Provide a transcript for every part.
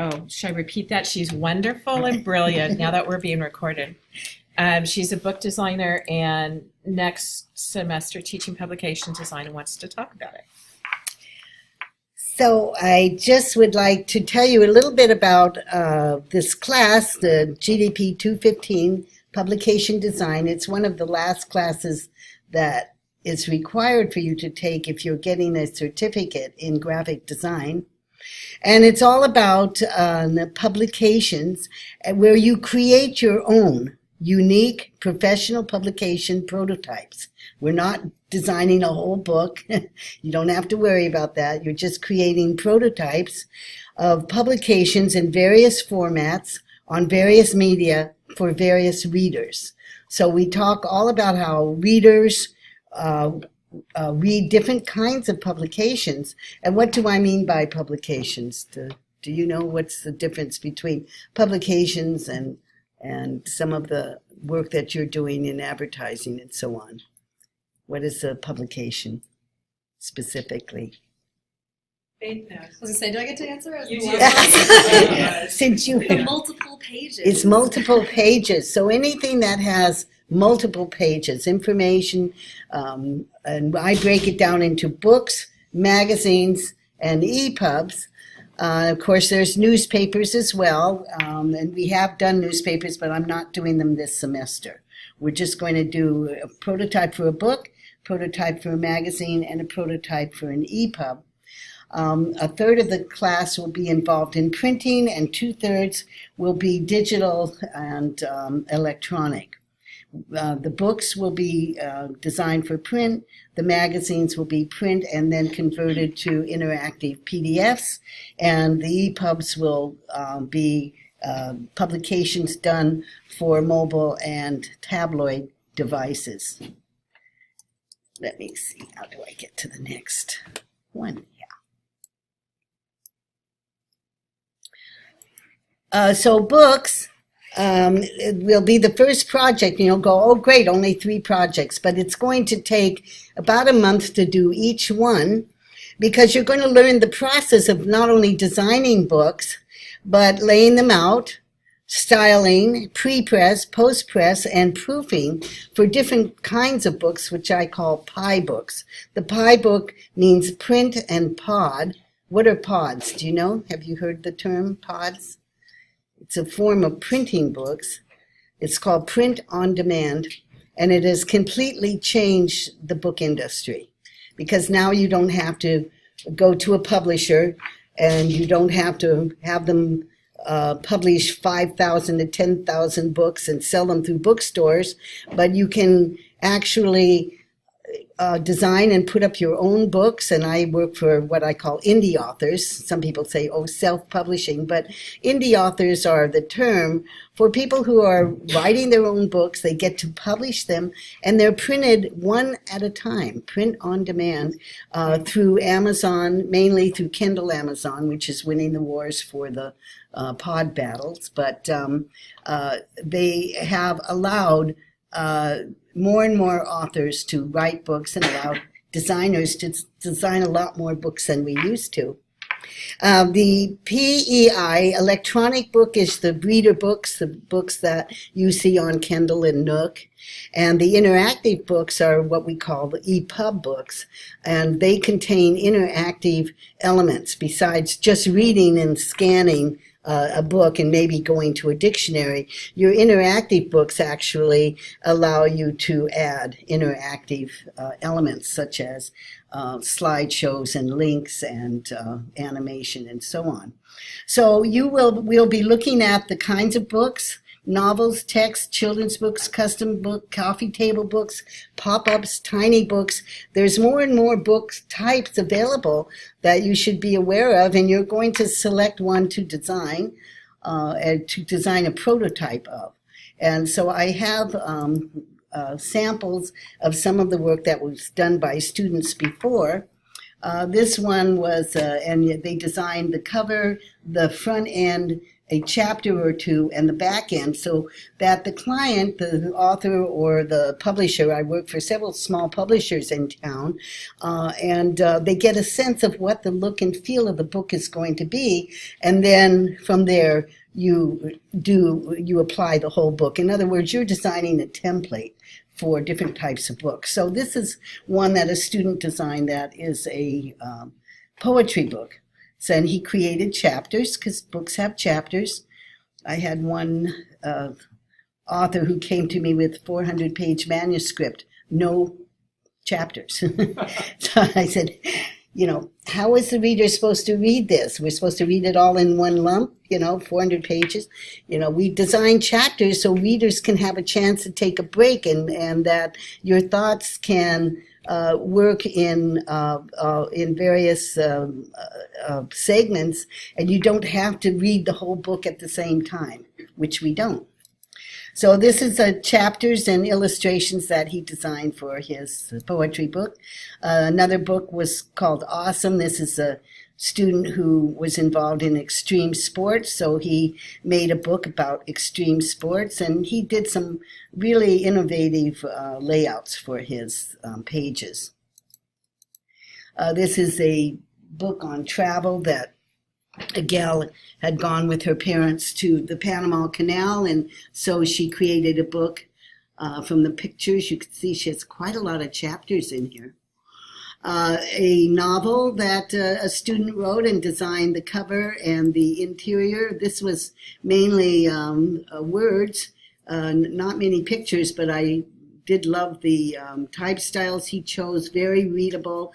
oh, should I repeat that? She's wonderful and brilliant now that we're being recorded. She's a book designer and next semester teaching publication design and wants to talk about it. So I just would like to tell you a little bit about this class, the GDP 215 Publication Design. It's one of the last classes that is required for you to take if you're getting a certificate in graphic design. And it's all about the publications where you create your own unique professional publication prototypes. We're not designing a whole book. You don't have to worry about that. You're just creating prototypes of publications in various formats on various media for various readers. So we talk all about how readers read different kinds of publications. And what do I mean by publications? Do you know what's the difference between publications and some of the work that you're doing in advertising and so on? What is a publication specifically? I was going to say, do I get to answer it? You do. Since you The multiple pages. It's multiple pages. So anything that has multiple pages, information, and I break it down into books, magazines, and EPUBs. Of course, there's newspapers as well, and we have done newspapers, but I'm not doing them this semester. We're just going to do a prototype for a book, prototype for a magazine, and a prototype for an EPUB. A third of the class will be involved in printing, and 2/3 will be digital and electronic. The books will be designed for print, the magazines will be print and then converted to interactive PDFs, and the EPUBs will be publications done for mobile and tabloid devices. Let me see, how do I get to the next one? So books it will be the first project. Go, oh great, only 3 projects, but it's going to take about a month to do each one, because you're going to learn the process of not only designing books, but laying them out, styling, pre-press, post-press, and proofing for different kinds of books, which I call pie books. The pie book means print and pod. What are pods? Do you know? Have you heard the term pods? It's a form of printing books. It's called print on demand, and it has completely changed the book industry, because now you don't have to go to a publisher and you don't have to have them publish 5,000 to 10,000 books and sell them through bookstores, but you can actually design and put up your own books. And I work for what I call indie authors. Some people say, oh, self-publishing, but indie authors are the term for people who are writing their own books. They get to publish them, and they're printed one at a time, print on demand, through Amazon, mainly through Kindle Amazon, which is winning the wars for the pod battles. But they have allowed more and more authors to write books and allow designers to design a lot more books than we used to. The PEI, electronic book, is the reader books, the books that you see on Kindle and Nook. And the interactive books are what we call the EPUB books. And they contain interactive elements besides just reading and scanning a book and maybe going to a dictionary. Your interactive books actually allow you to add interactive elements such as slideshows and links and animation and so on. So we'll be looking at the kinds of books: novels, text, children's books, custom book, coffee table books, pop-ups, tiny books. There's more and more book types available that you should be aware of, and you're going to select one to design a prototype of. And so I have samples of some of the work that was done by students before. This one was, and they designed the cover, the front end, a chapter or two, and the back end, so that the client, the author or the publisher, I work for several small publishers in town, and they get a sense of what the look and feel of the book is going to be, and then from there you apply the whole book. In other words, you're designing a template for different types of books. So this is one that a student designed that is a poetry book. So, and he created chapters, because books have chapters. I had one author who came to me with 400-page manuscript, no chapters. So I said, how is the reader supposed to read this? We're supposed to read it all in one lump, 400 pages. We design chapters so readers can have a chance to take a break, and that your thoughts can work in various segments, and you don't have to read the whole book at the same time, which we don't. So this is chapters and illustrations that he designed for his poetry book. Another book was called Awesome. This is a student who was involved in extreme sports, so he made a book about extreme sports, and he did some really innovative layouts for his pages. This is a book on travel that a gal had gone with her parents to the Panama Canal, and so she created a book from the pictures. You can see she has quite a lot of chapters in here. A novel that a student wrote and designed the cover and the interior. This was mainly words, not many pictures, but I did love the type styles he chose, very readable.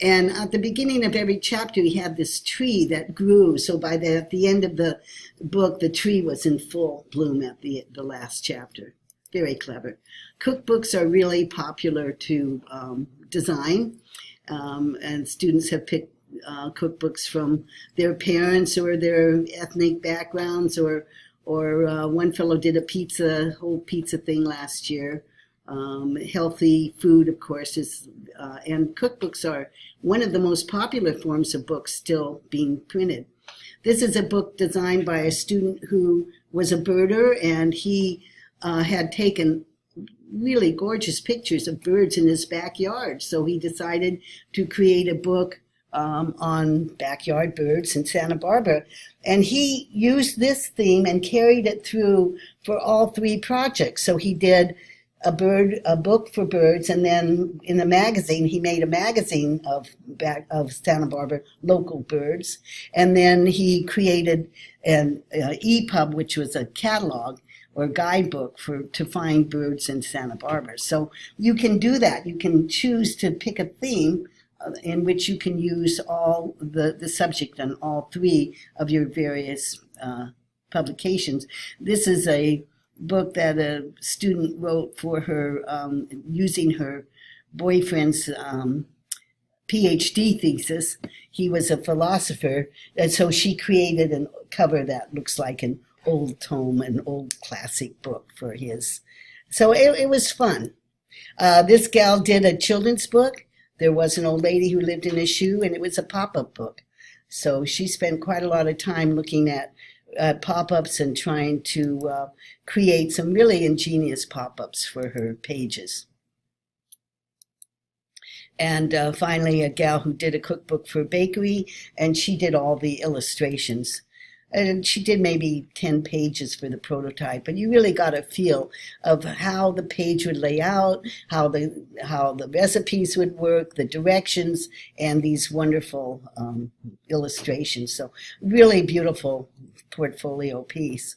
And at the beginning of every chapter, he had this tree that grew. So at the end of the book, the tree was in full bloom at the last chapter. Very clever. Cookbooks are really popular to design, and students have picked cookbooks from their parents or their ethnic backgrounds, or one fellow did a whole pizza thing last year. Healthy food, of course, and cookbooks are one of the most popular forms of books still being printed. This is a book designed by a student who was a birder, and he had taken really gorgeous pictures of birds in his backyard. So he decided to create a book on backyard birds in Santa Barbara. And he used this theme and carried it through for all three projects. So he did a book for birds, and then in the magazine, he made a magazine of Santa Barbara local birds, and then he created an EPUB, which was a catalog or guidebook to find birds in Santa Barbara. So you can do that. You can choose to pick a theme in which you can use all the subject on all three of your various publications. This is a book that a student wrote for her using her boyfriend's PhD thesis. He was a philosopher, and so she created a cover that looks like an old tome, an old classic book for his. So it was fun. This gal did a children's book. There was an old lady who lived in a shoe, and it was a pop-up book. So she spent quite a lot of time looking at pop-ups and trying to create some really ingenious pop-ups for her pages. And finally, a gal who did a cookbook for bakery, and she did all the illustrations. And she did maybe 10 pages for the prototype, but you really got a feel of how the page would lay out, how the recipes would work, the directions, and these wonderful illustrations. So really beautiful portfolio piece.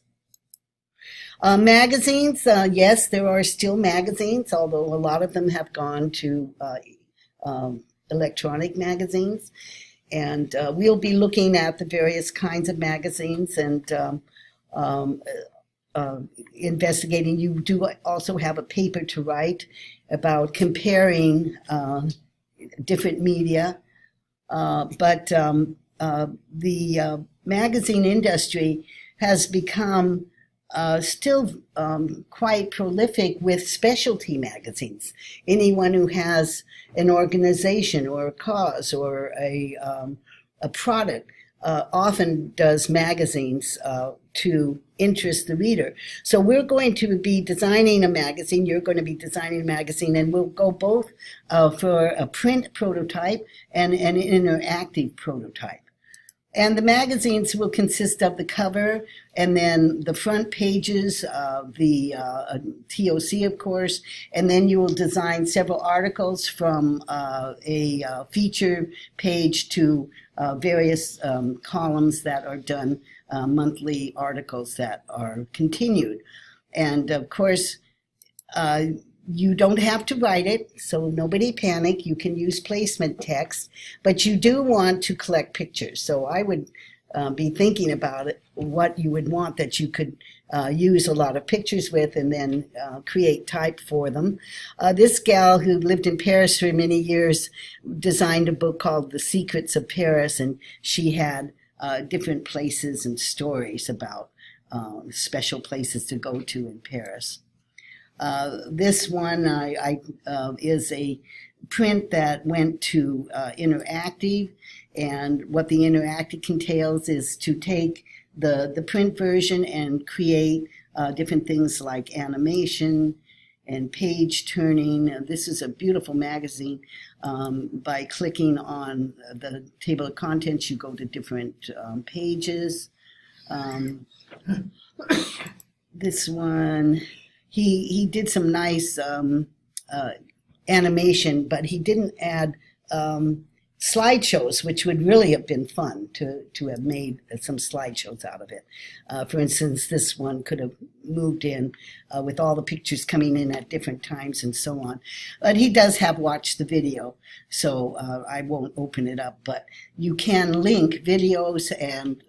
Magazines, yes, there are still magazines, although a lot of them have gone to electronic magazines. And we'll be looking at the various kinds of magazines and investigating. You do also have a paper to write about comparing different media. But the magazine industry has become still quite prolific with specialty magazines. Anyone who has an organization or a cause or a product often does magazines to interest the reader. So we're going to be designing a magazine, you're going to be designing a magazine, and we'll go both for a print prototype and an interactive prototype. And the magazines will consist of the cover and then the front pages, the TOC, of course, and then you will design several articles from a feature page to various columns that are done, monthly articles that are continued. And of course, you don't have to write it, so nobody panic. You can use placement text, but you do want to collect pictures. So I would be thinking about it, what you would want that you could use a lot of pictures with and then create type for them. This gal who lived in Paris for many years designed a book called The Secrets of Paris, and she had different places and stories about special places to go to in Paris. This one is a print that went to interactive, and what the interactive entails is to take the print version and create different things like animation and page turning. This is a beautiful magazine. By clicking on the table of contents, you go to different pages. This one, he did some nice animation, but he didn't add slideshows, which would really have been fun to have made some slideshows out of it. For instance, this one could have moved in with all the pictures coming in at different times and so on. But he does have watched the video, so I won't open it up. But you can link videos and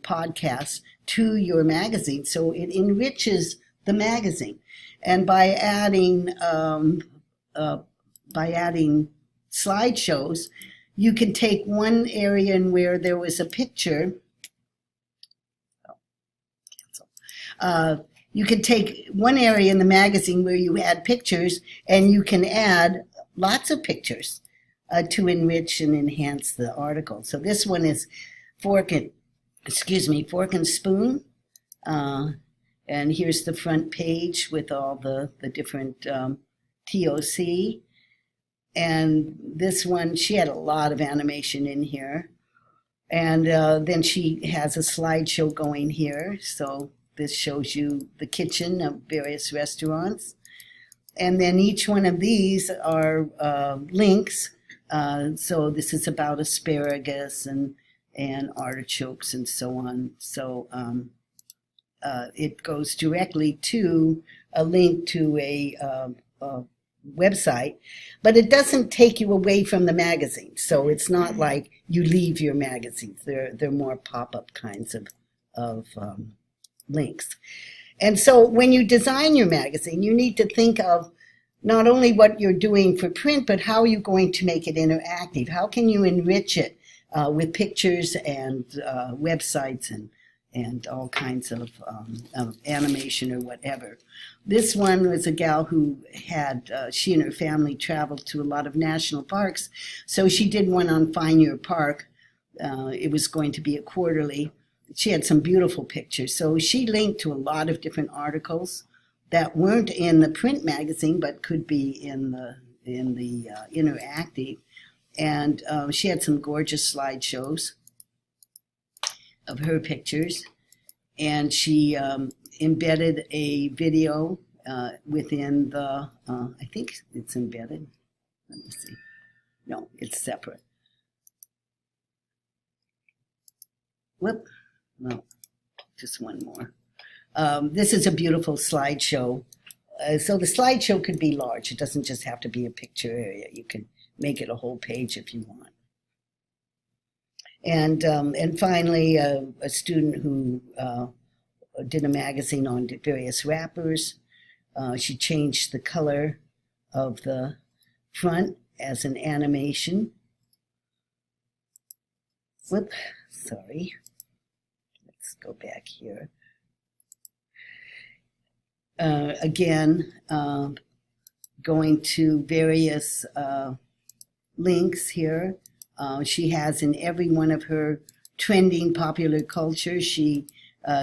podcasts to your magazine, so it enriches the magazine. And by adding slideshows, you can take one area in where there was a picture. You can take one area in the magazine where you had pictures, and you can add lots of pictures to enrich and enhance the article. So this one is Fork and Spoon. And here's the front page with all the different TOC. And this one, she had a lot of animation in here. And then she has a slideshow going here. So this shows you the kitchen of various restaurants. And then each one of these are links. So this is about asparagus and artichokes and so on. So it goes directly to a link to a website, but it doesn't take you away from the magazine. So it's not like you leave your magazines. They're more pop-up kinds of links. And so when you design your magazine, you need to think of not only what you're doing for print, but how you're going to make it interactive. How can you enrich it with pictures and websites and all kinds of animation or whatever. This one was a gal who had, she and her family traveled to a lot of national parks, so she did one on Find Your Park. It was going to be a quarterly. She had some beautiful pictures, so she linked to a lot of different articles that weren't in the print magazine but could be in the interactive. And she had some gorgeous slideshows of her pictures, and she embedded a video within the, I think it's embedded. Let me see. No, it's separate. Whoop. No, just one more. This is a beautiful slideshow. So the slideshow could be large. It doesn't just have to be a picture area. You can make it a whole page if you want. And finally, a student who did a magazine on various wrappers. She changed the color of the front as an animation. Whoop, sorry. Let's go back here. again, going to various links here. She has in every one of her trending popular culture, she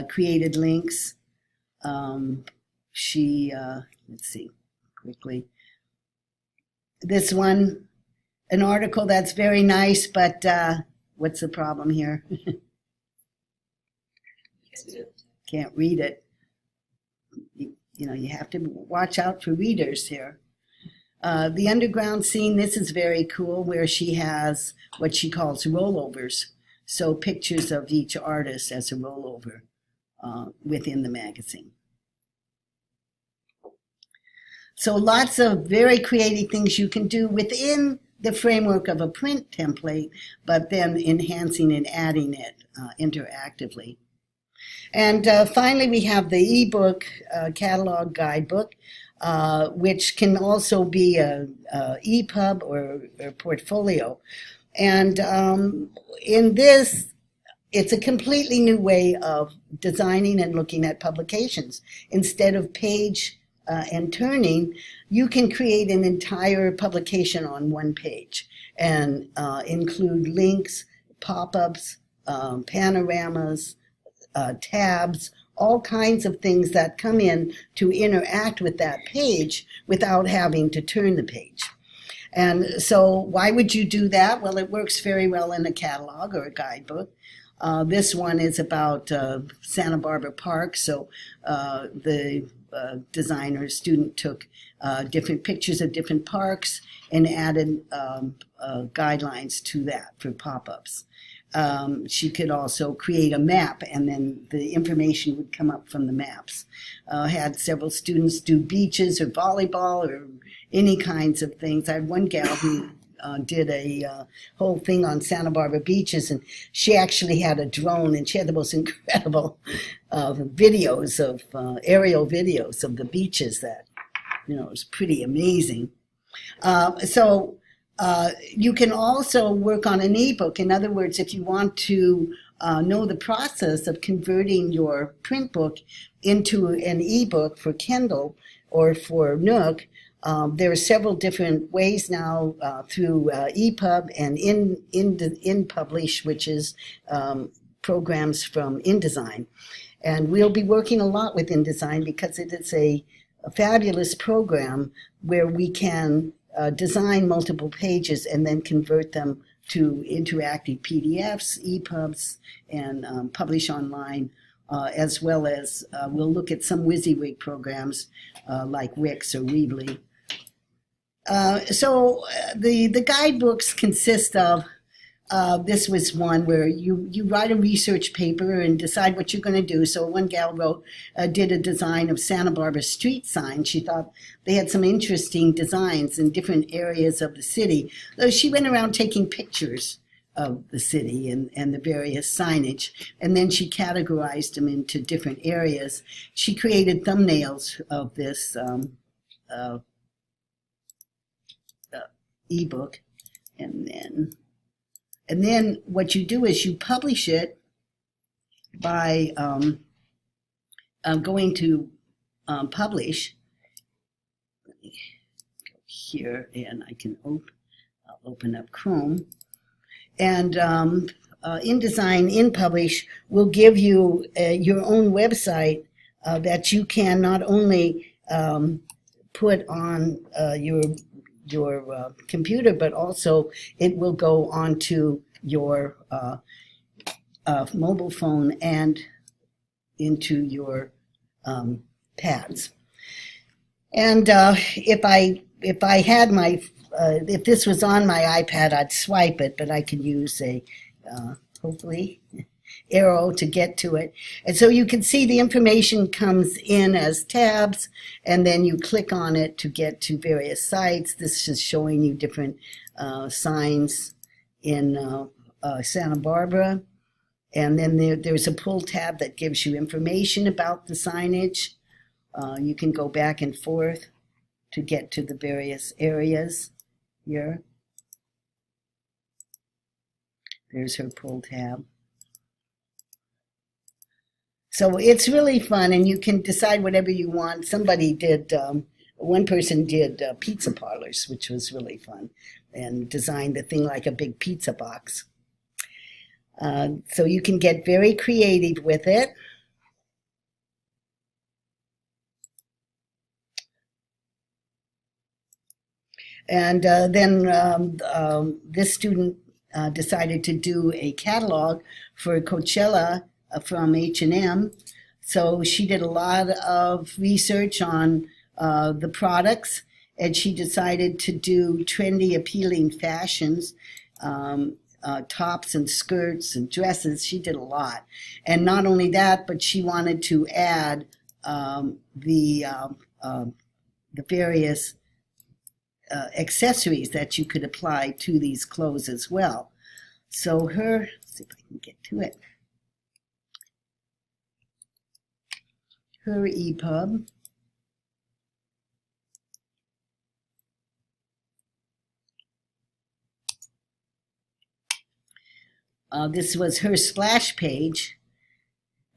created links. Let's see quickly. This one, an article that's very nice, but what's the problem here? Can't read it. You have to watch out for readers here. The underground scene, this is very cool, where she has what she calls rollovers. So pictures of each artist as a rollover within the magazine. So lots of very creative things you can do within the framework of a print template, but then enhancing and adding it interactively. And finally, we have the ebook catalog guidebook, which can also be a EPUB or portfolio. And in this, it's a completely new way of designing and looking at publications. Instead of page and turning, you can create an entire publication on one page and include links, pop-ups, panoramas, tabs, all kinds of things that come in to interact with that page without having to turn the page. And so why would you do that? Well, it works very well in a catalog or a guidebook. This one is about Santa Barbara Park. So the designer student took different pictures of different parks and added guidelines to that for pop-ups. She could also create a map, and then the information would come up from the maps. Had several students do beaches or volleyball or any kinds of things. I had one gal who did a whole thing on Santa Barbara beaches, and she actually had a drone, and she had the most incredible videos of aerial videos of the beaches that, it was pretty amazing. You can also work on an ebook. In other words, if you want to know the process of converting your print book into an ebook for Kindle or for Nook, there are several different ways now through EPUB and InPublish, which is programs from InDesign. And we'll be working a lot with InDesign because it is a fabulous program where we can design multiple pages and then convert them to interactive PDFs, EPUBs, and publish online, as well as we'll look at some WYSIWYG programs like Wix or Weebly. The guidebooks consist of, this was one where you write a research paper and decide what you're going to do. So one gal did a design of Santa Barbara street signs. She thought they had some interesting designs in different areas of the city. So she went around taking pictures of the city and the various signage, and then she categorized them into different areas. She created thumbnails of this ebook, and then what you do is you publish it by going to publish. Let me go here, and I can open up Chrome. And InDesign, InPublish will give you your own website that you can not only put on your computer, but also it will go onto your mobile phone and into your pads. And if I had my if this was on my iPad, I'd swipe it, but I could use a hopefully arrow to get to it. And so you can see the information comes in as tabs, and then you click on it to get to various sites. This is showing you different signs in Santa Barbara. And then there's a pull tab that gives you information about the signage. You can go back and forth to get to the various areas here. There's her pull tab. So it's really fun, and you can decide whatever you want. Somebody did, one person did pizza parlors, which was really fun, and designed the thing like a big pizza box. So you can get very creative with it. And then this student decided to do a catalog for Coachella from H&M. So she did a lot of research on the products, and she decided to do trendy, appealing fashions, tops and skirts and dresses. She did a lot. And not only that, but she wanted to add the various accessories that you could apply to these clothes as well. So let's see if I can get to it. Her EPUB. This was her splash page,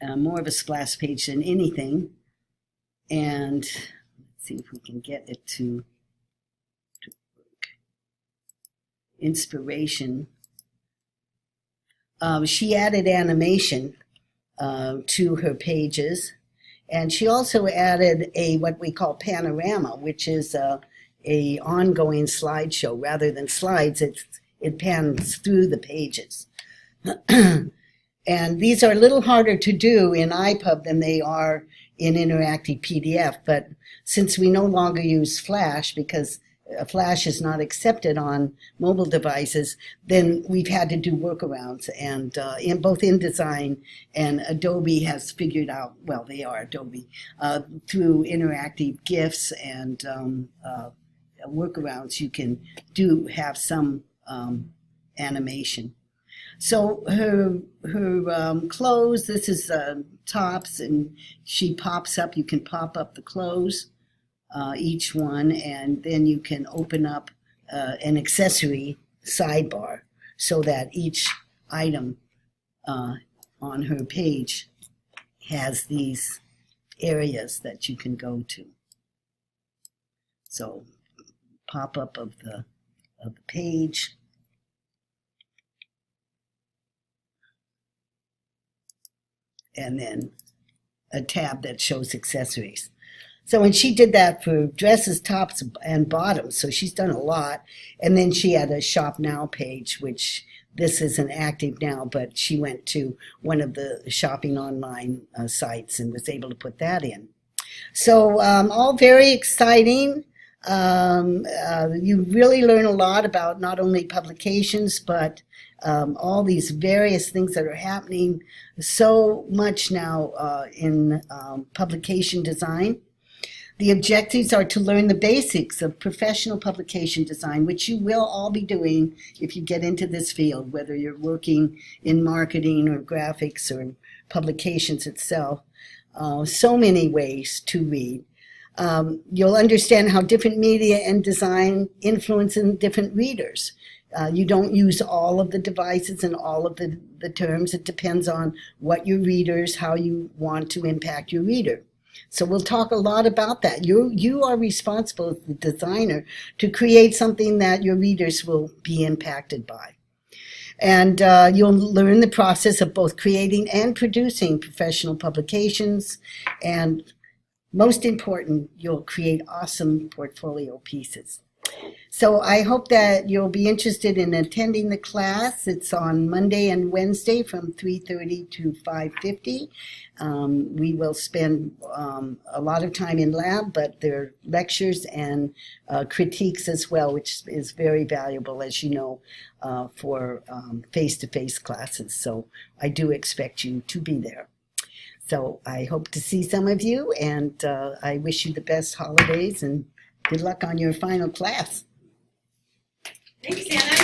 more of a splash page than anything. And let's see if we can get it to work. Inspiration. She added animation to her pages. And she also added what we call panorama, which is a ongoing slideshow. Rather than slides, it pans through the pages. And these are a little harder to do in iPub than they are in interactive PDF. But since we no longer use Flash, because Flash is not accepted on mobile devices, then we've had to do workarounds. And in both InDesign and Adobe has figured out, well, they are Adobe, through interactive GIFs and workarounds, you can have some animation. So her clothes, this is tops, and she pops up. You can pop up the clothes, each one, and then you can open up an accessory sidebar so that each item on her page has these areas that you can go to. So pop up of the page. And then a tab that shows accessories. So when she did that for dresses, tops, and bottoms, so she's done a lot. And then she had a Shop Now page, which this isn't active now, but she went to one of the shopping online sites and was able to put that in. So all very exciting. You really learn a lot about not only publications, but all these various things that are happening so much now in publication design. The objectives are to learn the basics of professional publication design, which you will all be doing if you get into this field, whether you're working in marketing or graphics or publications itself. So many ways to read. You'll understand how different media and design influence different readers. You don't use all of the devices and all of the terms. It depends on what your readers, how you want to impact your reader. So we'll talk a lot about that. You are responsible as the designer to create something that your readers will be impacted by. And you'll learn the process of both creating and producing professional publications. And most important, you'll create awesome portfolio pieces. So I hope that you'll be interested in attending the class. It's on Monday and Wednesday from 3:30 to 5:50. We will spend a lot of time in lab, but there are lectures and critiques as well, which is very valuable, as you know, for face-to-face classes. So I do expect you to be there. So I hope to see some of you, and I wish you the best holidays and good luck on your final class. Thanks, Anna.